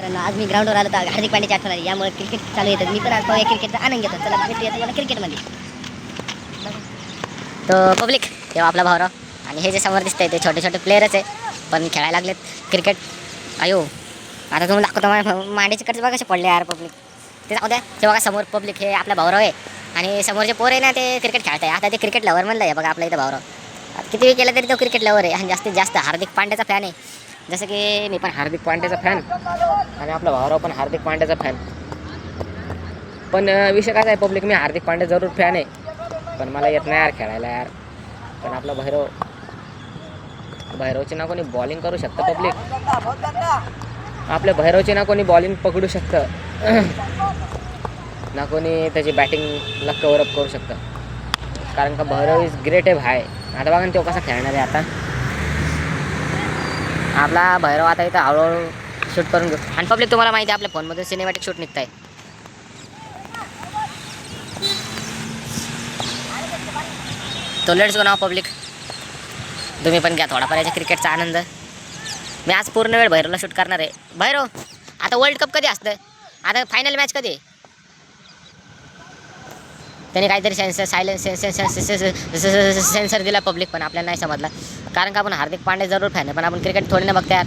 मित्रांनो, आज मी ग्राउंडवर आलो तर हार्दिक पांड्याची आठवण आली. यामुळे क्रिकेट चालू येतं. मी पण आज पाहूया क्रिकेटचा आनंद घेतो. चला भेटूया तुम्हाला क्रिकेटमध्ये. तो पब्लिक तेव्हा आपला भावराव आणि हे जे समोर दिसतंय ते छोटे छोटे प्लेयरच आहे, पण खेळायला लागलेत क्रिकेट. अयो, आता तुम्ही दाखवतो मांडीचे कडचे बघा कसे पडले यार पब्लिक. ते जाऊ द्या. ते बघा समोर पब्लिक हे आपला भावराव आहे आणि समोरचे पोर आहे ना ते क्रिकेट खेळत आहे. आता ते क्रिकेट लवर म्हणलं आहे बघा आपल्या इथं भावराव. आता किती वेळ केलं तरी तो क्रिकेट लवर आहे आणि जास्तीत जास्त हार्दिक पांड्याचा फॅन आहे. जसं की मी पण हार्दिक पांड्याचा फॅन आणि आपला भावराव पण हार्दिक पांड्याचा फॅन. पण विषय काय आहे पब्लिक, मी हार्दिक पांड्या जरूर फॅन आहे, पण मला येत नाही यार खेळायला यार. पण आपला भैरवची ना कोणी बॉलिंग करू शकतं पब्लिक. आपल्या भैरवची ना कोणी बॉलिंग पकडू शकतं ना कोणी त्याची बॅटिंगला कव्हर अप करू शकतं. कारण का भैरव इज ग्रेट आहे भाई. आता बघा ना तो कसा खेळणार आहे. आता आपला भैरव आता इथं हळूहळू शूट करून घेऊ. आणि पब्लिक तुम्हाला माहिती आहे आपल्या फोनमधून सिनेमॅटिक शूट निघत आहे. तो लेट्स गो नाव पब्लिक. तुम्ही पण घ्या थोडाफार याच्या क्रिकेटचा आनंद. मी आज पूर्ण वेळ भैरवला शूट करणार आहे. भैरव, आता वर्ल्ड कप कधी असतं? आता फायनल मॅच कधी? त्याने काहीतरी सेन्सर दिला पब्लिक, पण आपल्याला नाही समजला. कारण का आपण हार्दिक पांड्या जरूर फॅन आहे, पण आपण क्रिकेट थोडी ना बघतो यार.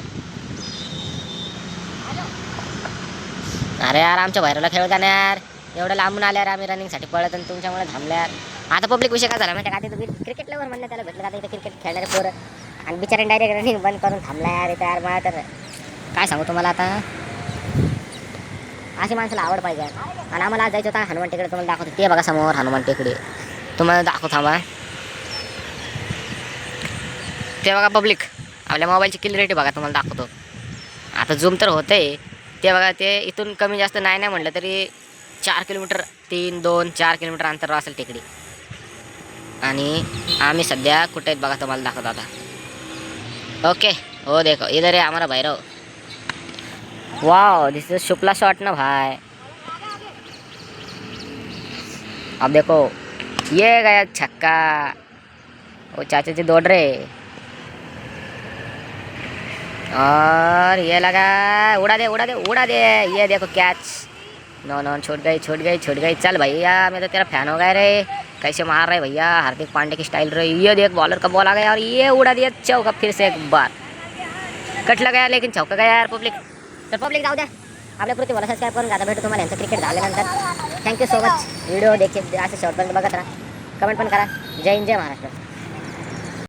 अरे यार, आमच्या भैरवला खेळ द्या ना यार. एवढं लांबून आल्यावर आम्ही रनिंगसाठी पळत आणि तुमच्यामुळे थांबल्या यार. आता पब्लिक विषय काय झाला माहिती आहे का? आता क्रिकेट लवर म्हणलं त्याला भेटलं. आता इथं क्रिकेट खेळणारे पोरं आणि बिचारे डायरेक्ट रनिंग बंद करून थांबला यार इथं यार. मला तर काय सांगू तुम्हाला आता. अशी माणसाला आवड पाहिजे यार. आणि आम्हाला आज जायचं होता हनुमान टेकडे. तुम्हाला दाखवतो ते बघा समोर हनुमान टेकडे. तुम्हाला दाखव थांबा. ते बघा पब्लिक, आपल्या मोबाईलची क्लिअरिटी बघा तुम्हाला दाखवतो. आता झूम तर होतंय. ते बघा, ते इथून कमी जास्त नाही म्हटलं तरी 4 किलोमीटर 4 किलोमीटर अंतरावर असेल टेकडी. आणि आम्ही सध्या कुठे आहेत बघा तुम्हाला दाखवतो आता. ओके, हो देखो इधर है हमारा Bhairav. Wow, this is Shukla shot ना भाई. अब देखो ये गया छक्का. वो चाचा जी दौड़ रहे और ये लगा. उड़ा दे उड़ा दे उड़ा दे. ये देखो कैच. नो नो, छूट गई. चल भैया, मैं तो तेरा फैन हो गया रे. कैसे मार रहे भैया, हार्दिक पांड्या की स्टाइल रही. ये देख बॉलर का बॉल आ गया और ये उड़ा दिया चौका फिर से एक बार. कट लगा यार, लेकिन चौका गया यार पब्लिक. तर पब्लिक जाऊ द्या. आपल्या पृथ्वीला सबस्क्राईब करून आता भेटू तुम्हाला यांचं क्रिकेट झाल्यानंतर. Thank you so much. व्हिडिओ देखील असे शेवटपर्यंत बघत राहा. कमेंट पण करा. जय हिंद, जय महाराष्ट्र.